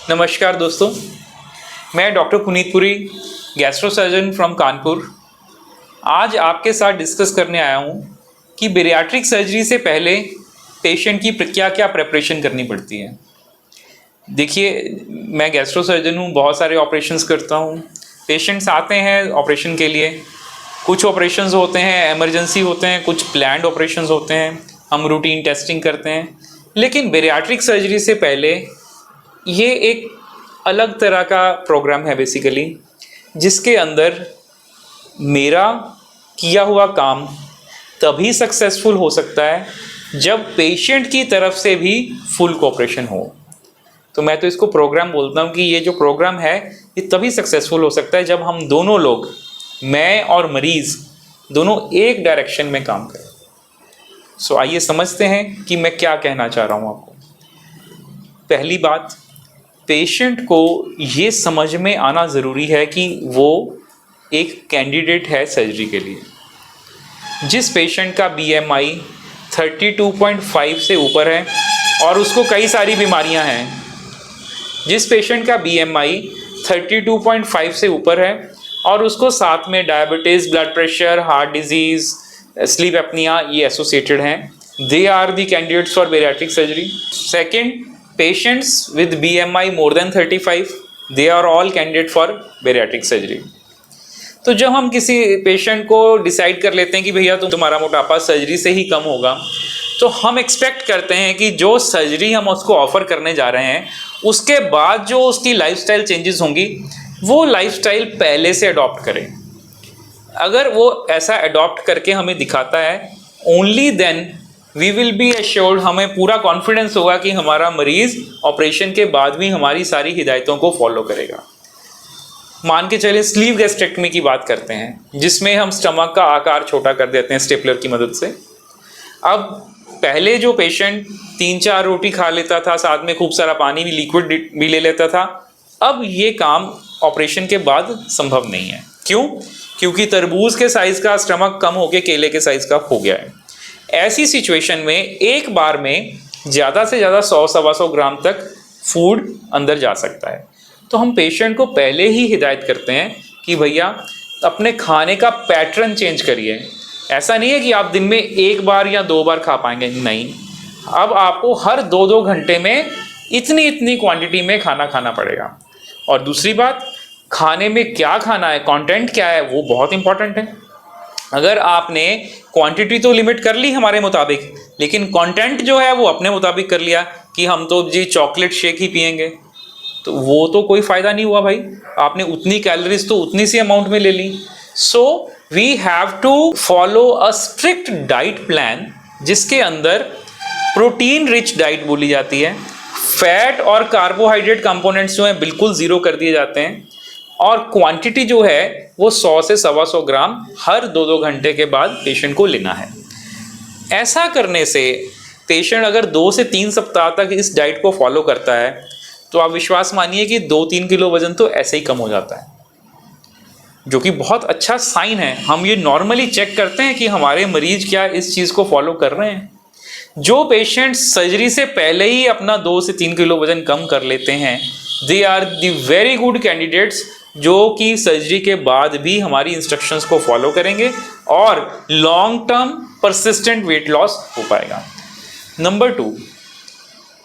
नमस्कार दोस्तों, मैं doctor Puneet Puri, gastro surgeon from Kanpur. आज आपके साथ डिस्कस करने आया हूँ कि बेरियाट्रिक सर्जरी से पहले पेशेंट की क्या क्या प्रेपरेशन करनी पड़ती है। देखिए, मैं गैस्ट्रो सर्जन हूँ, बहुत सारे ऑपरेशंस करता हूँ। पेशेंट्स आते हैं ऑपरेशन के लिए, कुछ ऑपरेशंस होते हैं इमरजेंसी होते हैं, कुछ प्लान्ड ऑपरेशंस होते हैं, हम रूटीन टेस्टिंग करते हैं। लेकिन बेरियाट्रिक सर्जरी से पहले ये एक अलग तरह का प्रोग्राम है बेसिकली, जिसके अंदर मेरा किया हुआ काम तभी सक्सेसफुल हो सकता है जब पेशेंट की तरफ से भी फुल कोऑपरेशन हो। तो मैं तो इसको प्रोग्राम बोलता हूँ कि ये जो प्रोग्राम है ये तभी सक्सेसफुल हो सकता है जब हम दोनों लोग, मैं और मरीज़, दोनों एक डायरेक्शन में काम करें। सो आइए समझते हैं कि मैं क्या कहना चाह रहा हूँ आपको। पहली बात, पेशेंट को ये समझ में आना ज़रूरी है कि वो एक कैंडिडेट है सर्जरी के लिए। जिस पेशेंट का BMI 32.5 से ऊपर है और उसको कई सारी बीमारियां हैं, जिस पेशेंट का BMI 32.5 से ऊपर है और उसको साथ में diabetes, blood pressure, heart disease, sleep apnoea ये एसोसिएटेड हैं, they are the candidates for bariatric surgery. Second, patients with BMI more than 35, they are all candidate for bariatric surgery। तो जब हम किसी पेशेंट को डिसाइड कर लेते हैं कि भैया तुम्हारा मोटापा सर्जरी से ही कम होगा, तो हम एक्सपेक्ट करते हैं कि जो सर्जरी हम उसको ऑफर करने जा रहे हैं उसके बाद जो उसकी लाइफस्टाइल चेंजेस होंगी वो लाइफस्टाइल पहले से अडॉप्ट करें। अगर वो ऐसा अडॉप्ट करके हमें दिखाता है, only then we will be assured, हमें पूरा कॉन्फिडेंस होगा कि हमारा मरीज ऑपरेशन के बाद भी हमारी सारी हिदायतों को फॉलो करेगा। मान के चलिए स्लीव गैस्ट्रेक्टमी की बात करते हैं, जिसमें हम स्टमक का आकार छोटा कर देते हैं स्टेपलर की मदद से। अब पहले जो पेशेंट 3-4 रोटी खा लेता था, साथ में खूब सारा पानी भी, लिक्विड भी ले लेता था, अब ये काम ऑपरेशन के बाद संभव नहीं है। क्यों? क्योंकि तरबूज के साइज का स्टमक कम होकर केले के साइज का हो गया है। ऐसी सिचुएशन में एक बार में ज़्यादा से ज़्यादा 100-125 ग्राम तक फूड अंदर जा सकता है। तो हम पेशेंट को पहले ही हिदायत करते हैं कि भैया अपने खाने का पैटर्न चेंज करिए। ऐसा नहीं है कि आप दिन में 1 बार या 2 बार खा पाएंगे, नहीं, अब आपको हर 2-2 घंटे में इतनी क्वांटिटी में खाना खाना पड़ेगा। और दूसरी बात, खाने में क्या खाना है, कंटेंट क्या है, वो बहुत इंपॉर्टेंट है। अगर आपने क्वांटिटी तो लिमिट कर ली हमारे मुताबिक, लेकिन कंटेंट जो है वो अपने मुताबिक कर लिया कि हम तो जी चॉकलेट शेक ही पियेंगे, तो वो तो कोई फ़ायदा नहीं हुआ भाई। आपने उतनी कैलोरीज तो उतनी सी अमाउंट में ले ली। So we have to follow a strict diet plan, जिसके अंदर प्रोटीन रिच डाइट बोली जाती है, फैट और कार्बोहाइड्रेट कंपोनेंट्स जो हैं बिल्कुल ज़ीरो कर दिए जाते हैं, और क्वांटिटी जो है वो 100 से 125 ग्राम हर 2-2 घंटे के बाद पेशेंट को लेना है। ऐसा करने से पेशेंट अगर 2 से 3 सप्ताह तक इस डाइट को फॉलो करता है तो आप विश्वास मानिए कि 2-3 किलो वजन तो ऐसे ही कम हो जाता है, जो कि बहुत अच्छा साइन है। हम ये नॉर्मली चेक करते हैं कि हमारे मरीज क्या इस चीज़ को फॉलो कर रहे हैं। जो पेशेंट सर्जरी से पहले ही अपना 2 से 3 किलो वजन कम कर लेते हैं, they are the very good candidates, जो कि सर्जरी के बाद भी हमारी इंस्ट्रक्शंस को फॉलो करेंगे और long term persistent weight loss हो पाएगा। नंबर 2,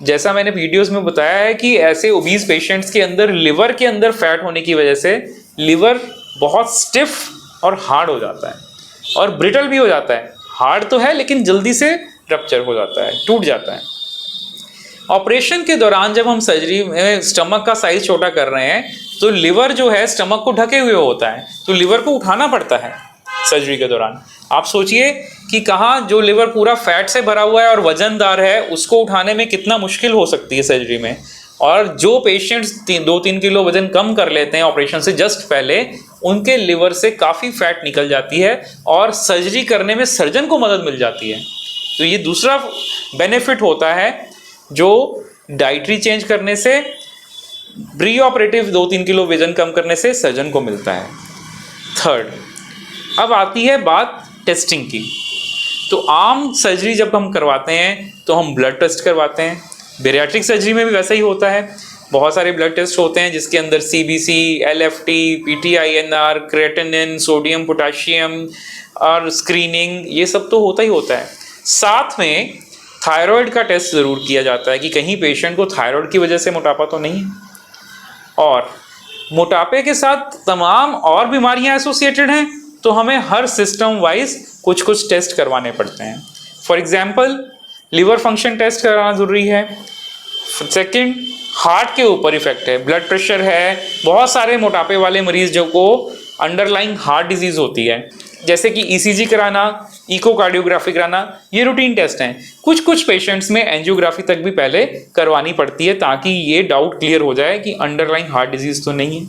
जैसा मैंने वीडियोस में बताया है कि ऐसे ओबीज पेशेंट्स के अंदर लिवर के अंदर फैट होने की वजह से लिवर बहुत स्टिफ और हार्ड हो जाता है और ब्रिटल भी हो जाता है। हार्ड तो है लेकिन जल्दी से रप्चर हो जाता है, टूट जाता है। ऑपरेशन के दौरान जब हम सर्जरी में स्टमक का साइज छोटा कर रहे हैं तो लिवर जो है स्टमक को ढके हुए होता है, तो लिवर को उठाना पड़ता है सर्जरी के दौरान। आप सोचिए कि कहाँ जो लिवर पूरा फैट से भरा हुआ है और वजनदार है, उसको उठाने में कितना मुश्किल हो सकती है सर्जरी में। और जो पेशेंट्स 2-3 किलो वजन कम कर लेते हैं ऑपरेशन से जस्ट पहले, उनके लिवर से काफ़ी फैट निकल जाती है और सर्जरी करने में सर्जन को मदद मिल जाती है। तो ये दूसरा बेनिफिट होता है जो डाइटरी चेंज करने से, प्री ऑपरेटिव 2-3 किलो वजन कम करने से सर्जन को मिलता है। थर्ड, अब आती है बात टेस्टिंग की। तो आम सर्जरी जब हम करवाते हैं तो हम ब्लड टेस्ट करवाते हैं, बेरियाट्रिक सर्जरी में भी वैसा ही होता है। बहुत सारे ब्लड टेस्ट होते हैं जिसके अंदर CBC, LFT, PTINR, creatinine, sodium, potassium और स्क्रीनिंग, ये सब तो होता ही होता है। साथ में थायराइड का टेस्ट ज़रूर किया जाता है कि कहीं पेशेंट को थायराइड की वजह से मोटापा तो नहीं है। और मोटापे के साथ तमाम और बीमारियां एसोसिएटेड हैं, तो हमें हर सिस्टम वाइज कुछ कुछ टेस्ट करवाने पड़ते हैं। For example, liver function test कराना ज़रूरी है। सेकंड, हार्ट के ऊपर इफेक्ट है, ब्लड प्रेशर है। बहुत सारे मोटापे वाले मरीज जो को अंडरलाइंग हार्ट डिजीज होती है, जैसे कि ECG कराना, इकोकार्डियोग्राफी कराना, ये रूटीन टेस्ट हैं। कुछ कुछ पेशेंट्स में एंजियोग्राफी तक भी पहले करवानी पड़ती है ताकि ये डाउट क्लियर हो जाए कि अंडरलाइंग हार्ट डिजीज तो नहीं है।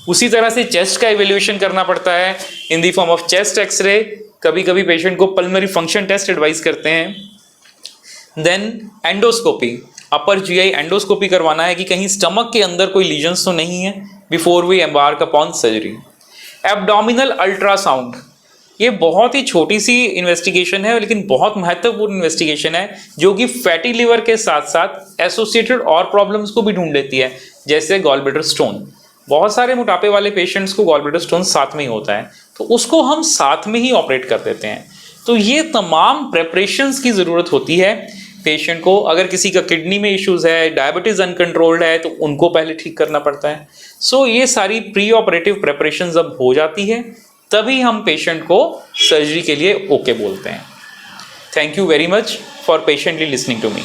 उसी तरह से चेस्ट का इवेल्युएशन करना पड़ता है in the form of chest x-ray. कभी कभी पेशेंट को पल्मोनरी फंक्शन टेस्ट एडवाइस करते हैं। देन एंडोस्कोपी, अपर GI एंडोस्कोपी करवाना है कि कहीं स्टमक के अंदर कोई लीजन्स तो नहीं है before we embark upon surgery. Abdominal ultrasound, ये बहुत ही छोटी सी इन्वेस्टिगेशन है लेकिन बहुत महत्वपूर्ण इन्वेस्टिगेशन है, जो कि फैटी लिवर के साथ साथ एसोसिएटेड और प्रॉब्लम्स को भी ढूंढ लेती है, जैसे गॉलब्लैडर स्टोन। बहुत सारे मोटापे वाले पेशेंट्स को गॉलब्लैडर स्टोन साथ में ही होता है, तो उसको हम साथ में ही ऑपरेट कर देते हैं। तो ये तमाम प्रेपरेशंस की ज़रूरत होती है पेशेंट को। अगर किसी का किडनी में इश्यूज है, डायबिटीज़ अनकंट्रोल्ड है, तो उनको पहले ठीक करना पड़ता है। सो ये सारी प्री ऑपरेटिव प्रेपरेशन जब हो जाती है तभी हम पेशेंट को सर्जरी के लिए ओके बोलते हैं। Thank you very much for patiently listening to me.